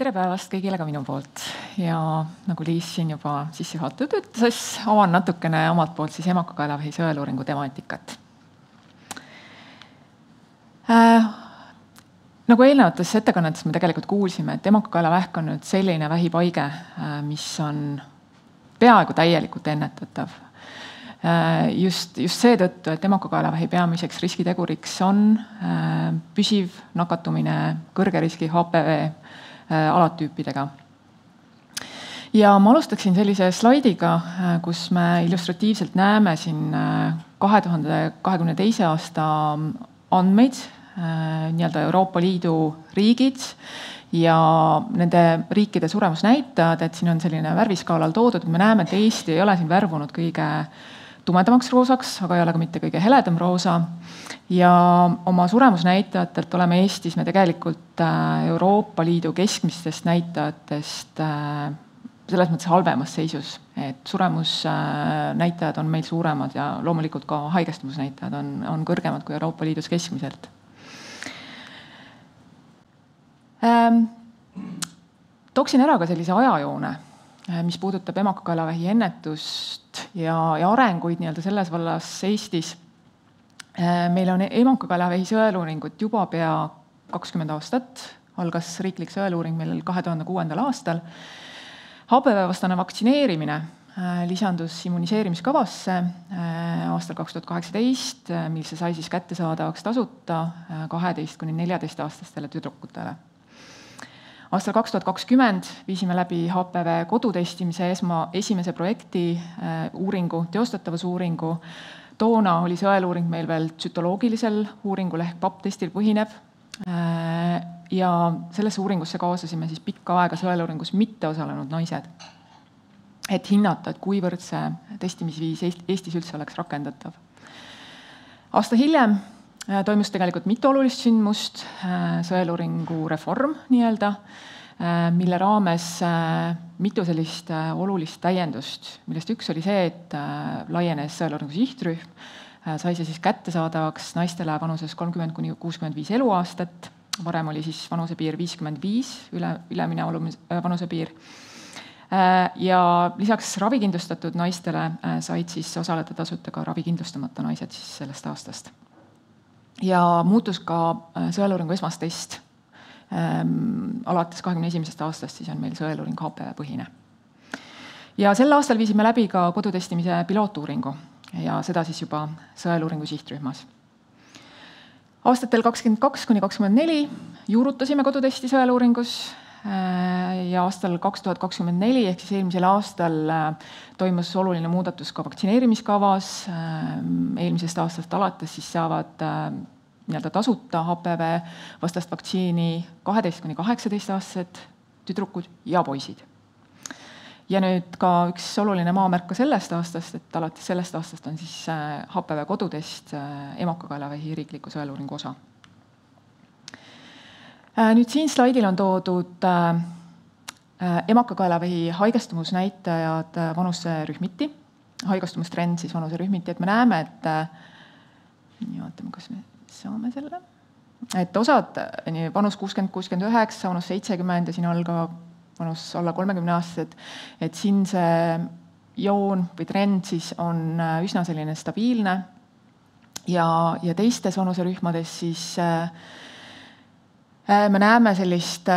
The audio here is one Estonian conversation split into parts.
Tere päevast kõigile ka minu poolt ja nagu Liis siin juba sissejuhatanud ütles, avan natukene omalt poolt siis emakakaelavähi sõeluuringu temaatikat. Nagu eelnevates ettekannetes me tegelikult kuulsime, et emakakaelavähk on nüüd selline vähipaige, mis on peaaegu täielikult ennetatav. Just seetõttu, et emakakaelavähi peamiseks riskiteguriks on püsiv nakatumine kõrge riski HPV alatüüpidega. Ja ma alustaksin sellise slaidiga, kus me illustratiivselt näeme siin 2022. aasta andmeid, nii-öelda Euroopa Liidu riigid ja nende riikide suremusnäitajad, et siin on selline värviskaalal toodud, me näeme, et Eesti ei ole siin värvunud kõige tumedamaks roosaks, aga ei ole ka mitte kõige heledam roosa. Ja oma suremusnäitajatelt oleme Eestis me tegelikult Euroopa Liidu keskmistest näitajatest selles mõttes halvemas seisus, et suremusnäitajad on meil suuremad ja loomulikult ka haigestumusnäitajad on kõrgemad kui Euroopa Liidus keskmiselt. Tooksin ära ka sellise ajajoone, mis puudutab emakakaelavähi ennetust ja arenguid nii-öelda selles vallas Eestis. Meil on emakakaelavähi sõeluuringut juba pea 20 aastat, algas riiklik sõeluuring meil 2006. aastal. HPV-vastane vaktsineerimine lisandus immuniseerimiskavasse aastal 2018, mil see sai siis kättesaadavaks tasuta 12–14-aastastele tüdrukutele. Aastal 2020 viisime läbi HPV kodutestimise esimese projekti uuringu, teostatavusuuringu. Toona oli sõeluuring meil veel tsütoloogilisel uuringul ehk PAP-testil põhinev. Ja sellesse uuringusse kaasasime siis pikka aega sõeluuringus mitte osalenud naised. Et hinnata, et kuivõrd see testimisviis Eestis üldse oleks rakendatav. Aasta hiljem toimus tegelikult mitu olulist sündmust, sõeluuringu reform nii-öelda, mille raames mitu sellist olulist täiendust, millest üks oli see, et laienes sõeluuringu sihtrühm, sai see siis kättesaadavaks naistele vanuses 30–65 eluaastat, varem oli siis vanusepiir 55, ülemine vanusepiir. Ja lisaks ravikindlustatud naistele said siis osaleda tasuta ka ravikindlustamata naised siis sellest aastast. Ja muutus ka sõeluuringu esmastest. Alates 21. aastast siis on meil sõeluuring HPV põhine. Ja sel aastal viisime läbi ka kodutestimise pilootuuringu ja seda siis juba sõeluuringu sihtrühmas. Aastatel 22–24 juurutasime kodutesti sõeluuringus ja aastal 2024 ehk siis eelmisel aastal toimus oluline muudatus ka vaktsineerimiskavas. Eelmisest aastast alates siis saavad nii-öelda tasuta HPV vastast vaktsiini 12–18-aastased tüdrukud ja poisid. Ja nüüd ka üks oluline maamärk ka sellest aastast, et alates sellest aastast on siis HPV kodutest emakakaelavähi riikliku sõeluuringu osa. Nüüd siin slaidil on toodud emakakaelavähi haigestumusnäitajad vanuserühmiti, haigestumistrend siis vanuserühmiti, et me näeme, et vaatame, kas me saame selle, et osad vanus 60-69, vanus 70 ja siin all ka vanus alla 30 aastased, et siin see joon või trend siis on üsna selline stabiilne ja teistes vanuserühmades siis me näeme sellist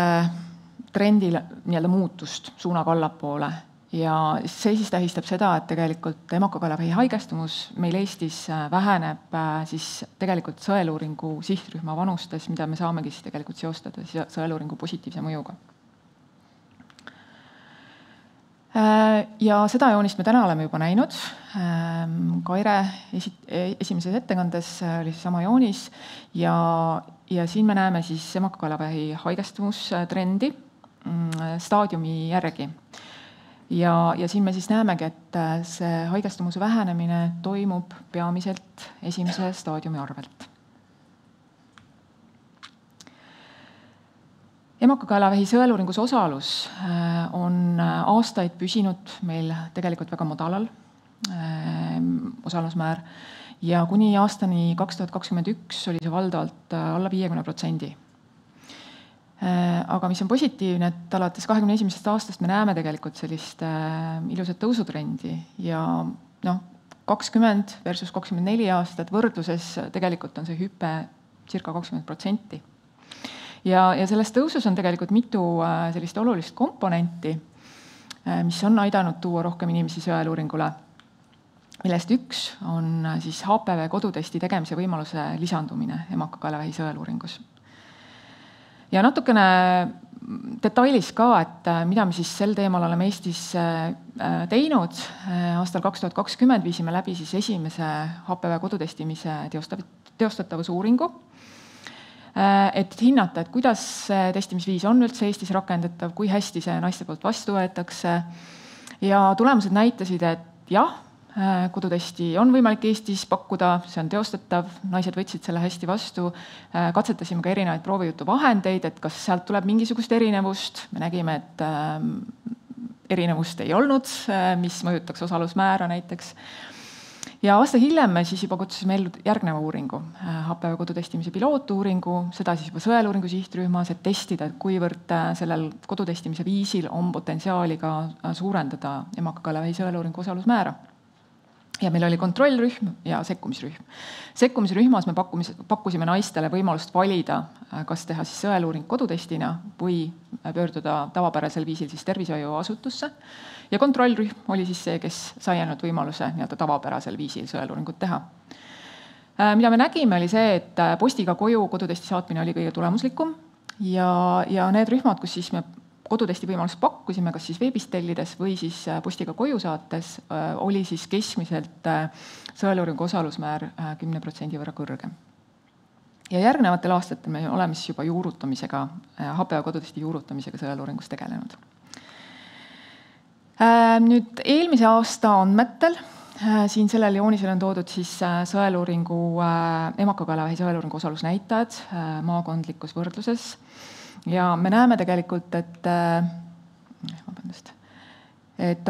trendi nii-öelda muutust suunaga allapoole ja see siis tähistab seda, et tegelikult emakakaelavähi haigestumus meil Eestis väheneb siis tegelikult sõeluuringu sihtrühma vanustes, mida me saamegi siis tegelikult seostada sõeluuringu positiivse mõjuga. Ja seda joonist me täna oleme juba näinud. Kaire esimeses ettekandes oli sama joonis ja siin me näeme siis emakakaelavähi haigestumustrendi staadiumi järgi. Ja siin me siis näemegi, et see haigestumuse vähenemine toimub peamiselt esimese staadiumi arvelt. Emakakaelavähi sõeluuringus osalus on aastaid püsinud meil tegelikult väga madalal osalusmäär ja kuni aastani 2021 oli see valdavalt alla 50%. Aga mis on positiivne, et alates 2021. aastast me näeme tegelikult sellist ilusat tõusutrendi ja 20 versus 24 aastat võrdluses tegelikult on see hüpe circa 20%. Ja selles tõusus on tegelikult mitu sellist olulist komponenti, mis on aidanud tuua rohkem inimesi sõeluuringule, millest üks on siis HPV kodutesti tegemise võimaluse lisandumine emakakaelavähi sõeluuringus. Ja natukene detailis ka, et mida me siis sel teemal oleme Eestis teinud. Aastal 2020 viisime läbi siis esimese HPV kodutestimise teostatavusuuringu, et hinnata, et kuidas see testimisviis on üldse Eestis rakendatav, kui hästi see naiste poolt vastu võetakse. Ja tulemused näitasid, et jah, kodutesti on võimalik Eestis pakkuda, see on teostatav, naised võtsid selle hästi vastu, katsetasime ka erinevaid proovijutuvahendeid, et kas sealt tuleb mingisugust erinevust. Me nägime, et erinevust ei olnud, mis mõjutaks osalusmäära näiteks. Ja aasta hiljem me siis juba kutsusime ellu järgneva uuringu, HPV kodutestimise pilootuuringu, seda siis juba sõeluuringu sihtrühmas, et testida, et kuivõrd sellel kodutestimise viisil on potentsiaali ka suurendada emakakaelavähi sõeluuringu osalusmäära. Ja meil oli kontrollrühm ja sekkumisrühm. Sekkumisrühmas me pakkusime naistele võimalust valida, kas teha siis sõeluuring kodutestina või pöörduda tavapärasel viisil siis tervishoiuasutusse. Ja kontrollrühm oli siis see, kes sai ainult võimaluse tavapärasel viisil sõeluuringut teha. Mida me nägime, oli see, et postiga koju kodutesti saatmine oli kõige tulemuslikum ja need rühmad, kus siis me kodutesti võimalust pakkusime, kas siis veebist tellides või siis postiga koju saates, oli siis keskmiselt sõeluuringu osalusmäär 10% võrra kõrgem. Ja järgnevatel aastatel me oleme siis juba juurutamisega, HPV kodutesti juurutamisega sõeluuringus tegelenud. Nüüd eelmise aasta andmetel, siin sellel joonisel on toodud siis sõeluuringu, emakakaelavähi sõeluuringu osalusnäitajad maakondlikus võrdluses. Ja me näeme tegelikult, et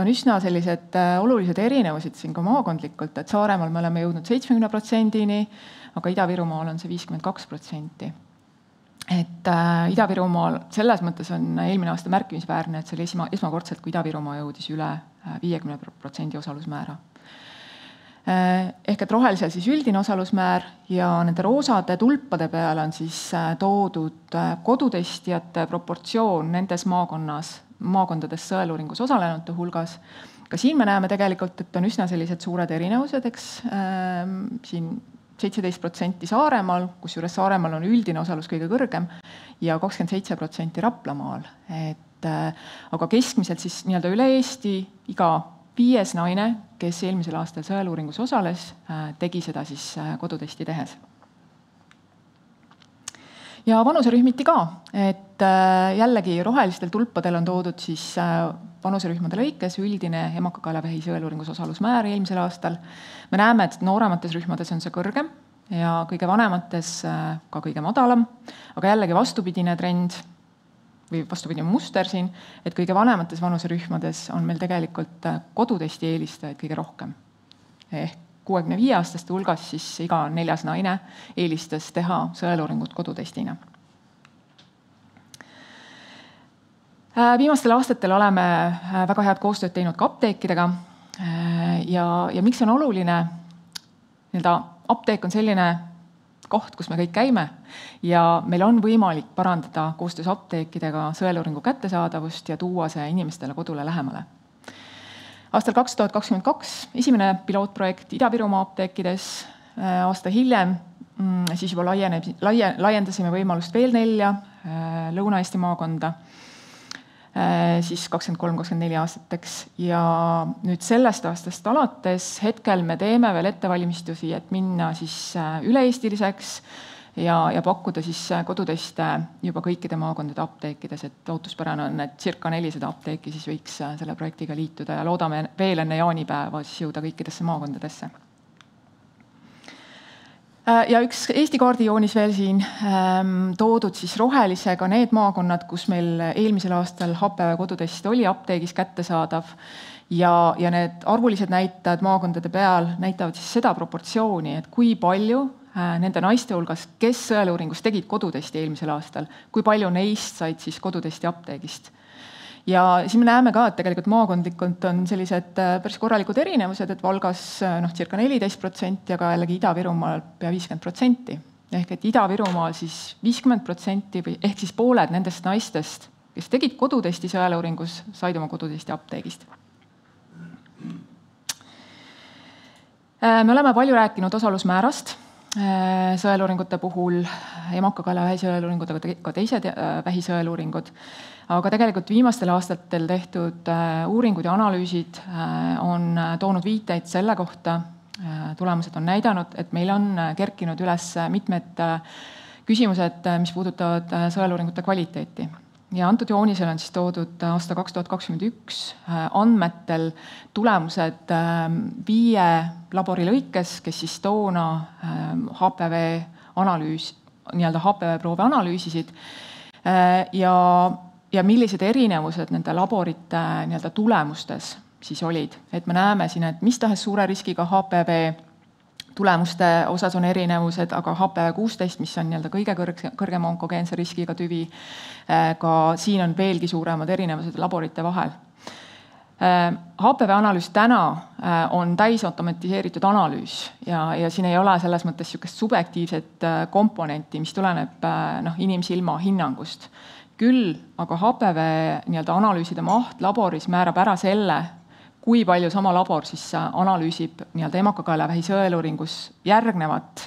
on üsna sellised olulised erinevused siin ka maakondlikult, et Saaremaal me oleme jõudnud 70%-ni, aga Ida-Virumaal on see 52%. Et Ida-Virumaal selles mõttes on eelmine aasta märkimisväärne, et see oli esmakordselt, kui Ida-Virumaa jõudis üle 50% osalusmäära. Ehk et rohelisel siis üldine osalusmäär ja nende roosade tulpade peale on siis toodud kodutestijate proportsioon nendes maakondades sõeluuringus osalenute hulgas. Ka siin me näeme tegelikult, et on üsna sellised suured erinevused, eks siin 17% Saaremaal, kusjuures Saaremaal on üldine osalus kõige kõrgem ja 27% Raplamaal. Aga keskmiselt siis üle Eesti iga 5 naine, kes eelmisel aastal sõeluuringus osales, tegi seda siis kodutesti tehes. Ja vanuserühmiti ka, et jällegi rohelistel tulpadel on toodud siis vanuserühmade lõikes üldine emakakaelavähi sõeluuringus osalusmäär eelmisel aastal. Me näeme, et nooremates rühmades on see kõrgem ja kõige vanemates ka kõige madalam, aga jällegi vastupidine trend või vastupidine muster siin, et kõige vanemates vanuserühmades on meil tegelikult kodutesti eelistajaid kõige rohkem. Ehk 65-aastaste hulgas siis iga 4. naine eelistas teha sõeluuringut kodutestina. Viimastel aastatel oleme väga head koostööd teinud ka apteekidega ja miks on oluline? Apteek on selline koht, kus me kõik käime ja meil on võimalik parandada koostöös apteekidega sõeluuringu kättesaadavust ja tuua see inimestele kodule lähemale. Aastal 2022 esimene pilootprojekt Ida-Virumaa apteekides, aasta hiljem siis juba laiendasime võimalust veel 4 Lõuna-Eesti maakonda, siis 23-24 aastateks ja nüüd sellest aastast alates hetkel me teeme veel ettevalmistusi, et minna siis üle-eestiliseks ja pakkuda siis koduteste juba kõikide maakondade apteekides, et lootuspärane on, et circa 400 apteeki siis võiks selle projektiga liituda ja loodame veel enne jaanipäeva siis jõuda kõikidesse maakondadesse. Ja üks Eesti kaardijoonis veel siin toodud siis rohelisega need maakonnad, kus meil eelmisel aastal HPV kodutest oli apteegis kättesaadav ja need arvulised näitajad maakondade peal näitavad siis seda proportsiooni, et kui palju nende naiste hulgas, kes sõeluuringus tegid kodutesti eelmisel aastal, kui palju neist said siis kodutesti apteegist. Ja siis me näeme ka, et tegelikult maakondlikult on sellised päris korralikud erinevused, et Valgas circa 14%, aga jällegi Ida-Virumaal pea 50%. Ehk et Ida-Virumaal siis 50% või ehk siis pooled nendest naistest, kes tegid kodutesti sõeluuringus, said oma kodutesti apteegist. Me oleme palju rääkinud osalusmäärast sõeluuringute puhul, emakakaela vähisõeluuringud, aga ka teised vähisõeluuringud. Aga tegelikult viimastel aastatel tehtud uuringud ja analüüsid on toonud viiteid selle kohta, tulemused on näidanud, et meil on kerkinud üles mitmed küsimused, mis puudutavad sõeluuringute kvaliteeti. Ja antud joonisel on siis toodud aasta 2021 andmetel tulemused 5 labori lõikes, kes siis toona HPV analüüs, nii-öelda HPV proove analüüsisid ja millised erinevused nende laborite nii-öelda tulemustes siis olid. Et me näeme siin, et mis tahes suure riskiga HPV tulemuste osas on erinevused, aga HPV-16, mis on nii-öelda kõige kõrgema onkogeense riskiga tüvi, ka siin on veelgi suuremad erinevused laborite vahel. HPV-analüüs täna on täisautomatiseeritud analüüs ja siin ei ole selles mõttes niisugust subjektiivset komponenti, mis tuleneb inimsilma hinnangust. Küll aga HPV nii-öelda analüüside maht laboris määrab ära selle, kui palju sama labor siis analüüsib nii-öelda emakakaelavähi sõeluuringus järgnevat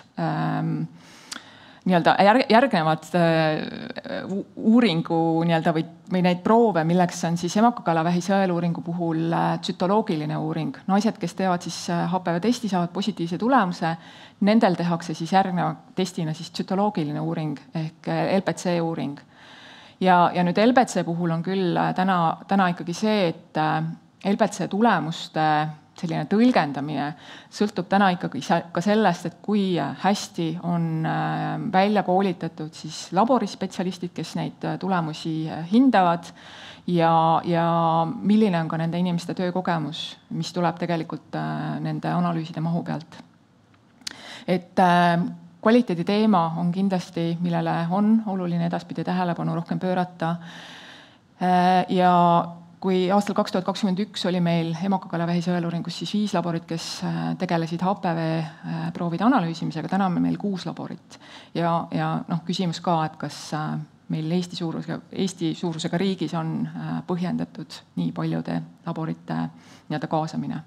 uuringu nii-öelda või neid proove, milleks on siis emakakaelavähi sõeluuringu puhul tsütoloogiline uuring. Naised, kes teevad siis HPV testi, saavad positiivse tulemuse, nendel tehakse siis järgneva testina siis tsütoloogiline uuring ehk LBC uuring. Ja nüüd LBC puhul on küll täna ikkagi see, et LBC tulemuste selline tõlgendamine sõltub täna ikkagi ka sellest, et kui hästi on välja koolitatud siis laborispetsialistid, kes neid tulemusi hindavad ja milline on ka nende inimeste töökogemus, mis tuleb tegelikult nende analüüside mahu pealt. Et kvaliteedi teema on kindlasti, millele on oluline edaspidi tähelepanu rohkem pöörata. Ja kui aastal 2021 oli meil emakakaelavähi sõeluuringus siis 5 laborit, kes tegelesid HPV proovide analüüsimisega, täna on meil 6 laborit. Ja küsimus ka, et kas meil Eesti suurusega riigis on põhjendatud nii paljude laborite nii-öelda kaasamine.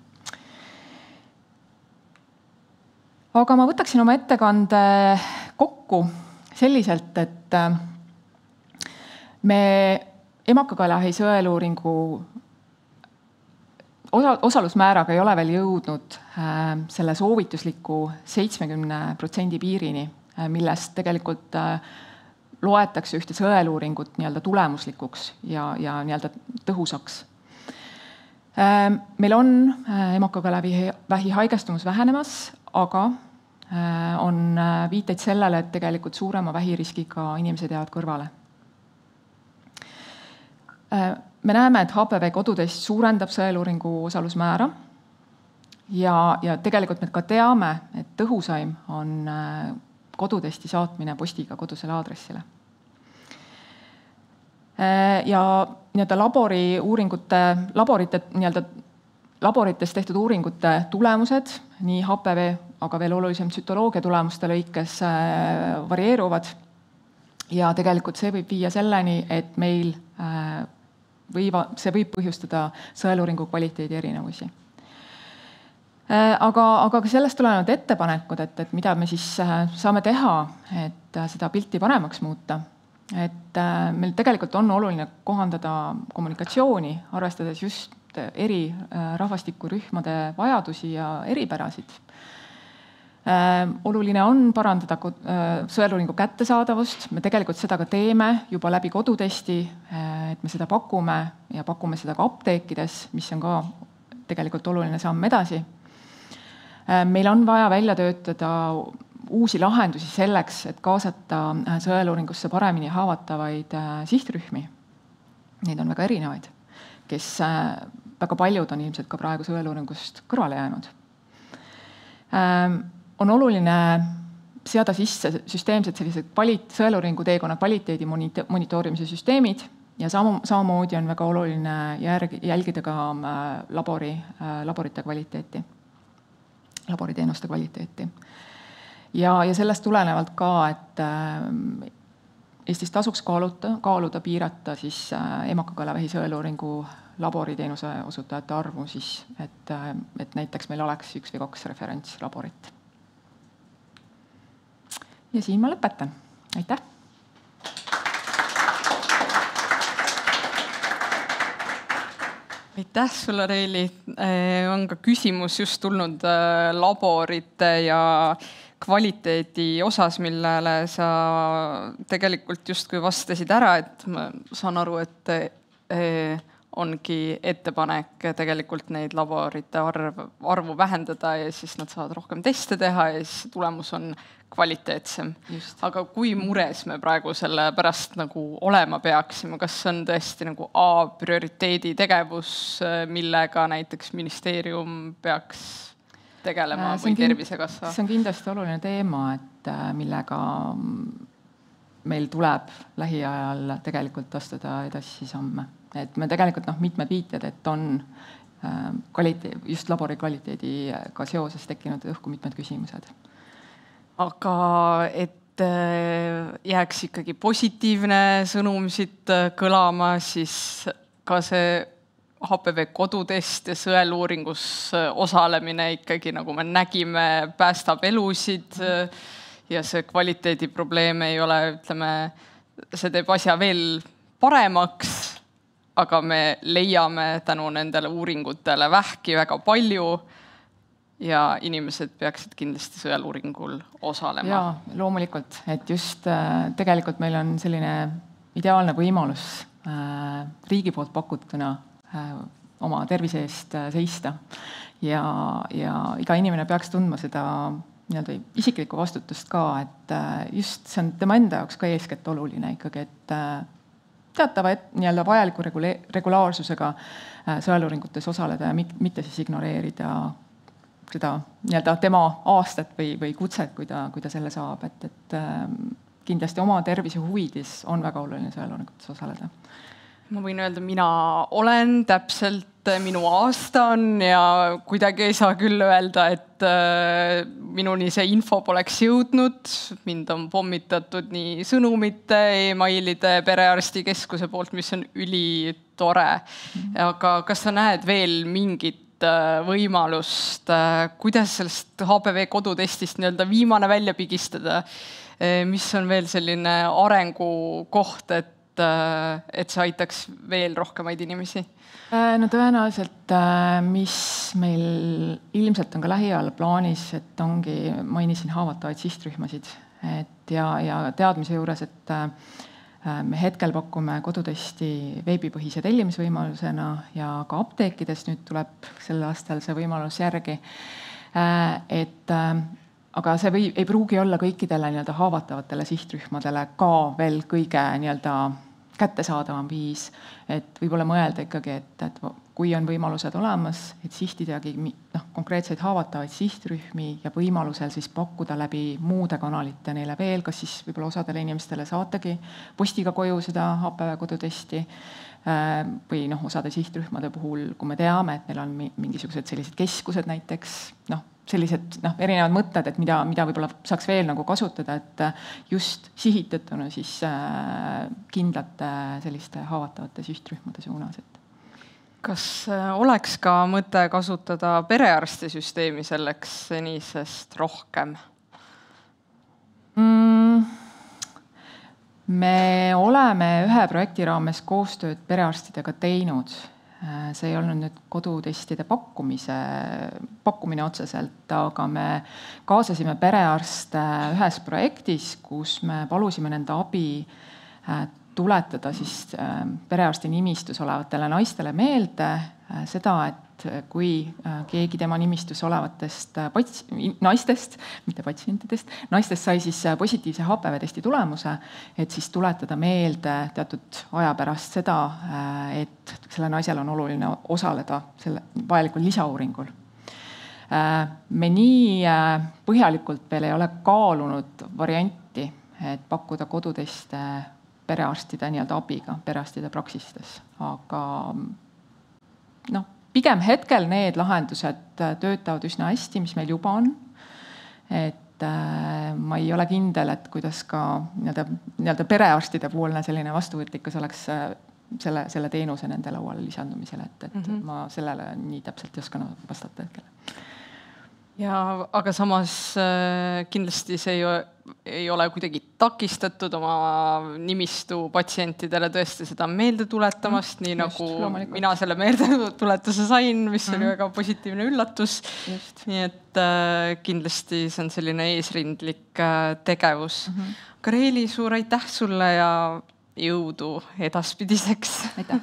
Aga ma võtaksin oma ettekande kokku selliselt, et me emakakaelavähi sõeluuringu osalusmääraga ei ole veel jõudnud selle soovitusliku 70% piirini, millest tegelikult loetakse ühte sõeluuringut nii-öelda tulemuslikuks ja nii-öelda tõhusaks. Meil on emakakaelavähi haigestumus vähenemas, aga on viiteid sellele, et tegelikult suurema vähiriskiga inimesed jäävad kõrvale. Me näeme, et HPV kodutest suurendab sõeluuringu osalusmäära ja tegelikult me ka teame, et tõhusaim on kodutesti saatmine postiga kodusele aadressile. Ja nii-öelda laborites tehtud uuringute tulemused, nii HPV, aga veel olulisem tsütoloogia tulemuste lõikes varieeruvad ja tegelikult see võib viia selleni, et meil see võib põhjustada sõeluuringu kvaliteedi erinevusi. Aga ka sellest tulenevad ettepanekud, et mida me siis saame teha, et seda pilti paremaks muuta. Et meil tegelikult on oluline kohandada kommunikatsiooni, arvestades just eri rahvastikurühmade vajadusi ja eripärasid. Oluline on parandada sõeluuringu kättesaadavust. Me tegelikult seda ka teeme juba läbi kodutesti, et me seda pakume ja pakume seda ka apteekides, mis on ka tegelikult oluline samm edasi. Meil on vaja välja töötada uusi lahendusi selleks, et kaasata sõeluuringusse paremini haavatavaid sihtrühmi. Neid on väga erinevaid, kes väga paljud on ilmselt ka praegu sõeluuringust kõrvale jäänud. On oluline seada sisse süsteemsed sellised sõeluuringu teekonna kvaliteedi monitoorimise süsteemid ja samamoodi on väga oluline jälgida ka laborite kvaliteeti, laboriteenuste kvaliteeti. Ja sellest tulenevalt ka, et Eestis tasuks kaaluda piirata siis emakakaelavähi sõeluuringu laboriteenuse osutajate arvu siis, et näiteks meil oleks 1 või 2 referentslaborit. Ja siin ma lõpetan. Aitäh! Aitäh sulle, Reili. On ka küsimus just tulnud laborite ja kvaliteedi osas, millele sa tegelikult justkui vastasid ära, et ma saan aru, et ongi ettepanek tegelikult neid laborite arvu vähendada ja siis nad saavad rohkem teste teha ja siis tulemus on kvaliteetsem. Just. Aga kui mures me praegu selle pärast nagu olema peaksime, kas see on tõesti nagu prioriteedi tegevus, millega näiteks ministeerium peaks tegelema või Tervisekassa? See on kindlasti oluline teema, et millega meil tuleb lähiajal tegelikult astuda edasi samme. Et me tegelikult mitmed viited, et on just labori kvaliteediga seoses tekkinud õhku mitmed küsimused. Aga et jääks ikkagi positiivne sõnum siit kõlama, siis ka see HPV kodutest ja sõeluuringus osalemine ikkagi, nagu me nägime, päästab elusid ja see kvaliteediprobleem ei ole, ütleme, see teeb asja veel paremaks, aga me leiame tänu nendele uuringutele vähki väga palju ja inimesed peaksid kindlasti sõeluuringul osalema. Jaa, loomulikult, et just tegelikult meil on selline ideaalne võimalus riigi poolt pakutuna oma tervise eest seista ja iga inimene peaks tundma seda isiklikku vastutust ka, et just see on tema enda jaoks ka eeskätt oluline ikkagi, et teatava vajaliku regulaarsusega sõeluuringutes osaleda ja mitte siis ignoreerida seda tema aastat või kutset, kui ta selle saab, et kindlasti oma tervise huvides on väga oluline sõeluuringutes osaleda. Ma võin öelda, mina olen täpselt, minu aasta on ja kuidagi ei saa küll öelda, et minuni see info poleks jõudnud. Mind on pommitatud nii sõnumite, e-mailide, perearstikeskuse poolt, mis on ülitore. Aga kas sa näed veel mingit võimalust, kuidas sellest HPV kodutestist viimane välja pigistada? Mis on veel selline arengukoht, et see aitaks veel rohkemaid inimesi? No tõenäoliselt, mis meil ilmselt on ka lähiajal plaanis, et ongi, mainisin haavatavaid sihtrühmasid ja teadmise juures, et me hetkel pakume kodutesti veebipõhise tellimisvõimalusena ja ka apteekides nüüd tuleb sel aastal see võimalus järgi. Aga see ei pruugi olla kõikidele haavatavatele sihtrühmadele ka veel kõige kättesaadavam viis, et võib-olla mõelda ikkagi, et kui on võimalused olemas, et sihtidagi konkreetseid haavatavaid sihtrühmi ja võimalusel siis pakkuda läbi muude kanalite neile veel, kas siis võib-olla osadele inimestele saatagi postiga koju seda HPV kodutesti või osade sihtrühmade puhul, kui me teame, et meil on mingisugused sellised keskused näiteks, sellised erinevad mõtted, et mida võib-olla saaks veel kasutada, et just sihitatuna siis kindlate selliste haavatavate sihtrühmade suunas. Kas oleks ka mõte kasutada perearstisüsteemi selleks senisest rohkem? Me oleme ühe projekti raames koostööd perearstidega teinud. See ei olnud nüüd kodutestide pakkumine otseselt, aga me kaasasime perearste ühes projektis, kus me palusime nende abi tuletada siis perearsti nimistus olevatele naistele meelde seda, et kui keegi tema nimistus olevatest naistest, mitte patsientidest, naistest sai siis positiivse HPV testi tulemuse, et siis tuletada meelde teatud aja pärast seda, et selle naisel on oluline osaleda selle vajalikul lisauuringul. Me nii põhjalikult veel ei ole kaalunud varianti, et pakkuda koduteste perearstide nii-öelda abiga, perearstide praksistes. Aga pigem hetkel need lahendused töötavad üsna hästi, mis meil juba on. Et ma ei ole kindel, et kuidas ka nii-öelda perearstide poolne selline vastuvõtlikkus oleks selle teenuse nende lauale lisandumisele, et ma sellele nii täpselt ei oska vastata hetkel. Ja, aga samas kindlasti see ei ole kuidagi takistatud oma nimistu patsientidele tõesti seda meelde tuletamast, nii nagu loomulikult. Mina selle meelde tuletuse sain, mis oli väga positiivne üllatus. Just. Nii et kindlasti see on selline eesrindlik tegevus. Reeli, suur aitäh sulle ja jõudu edaspidiseks. Aitäh!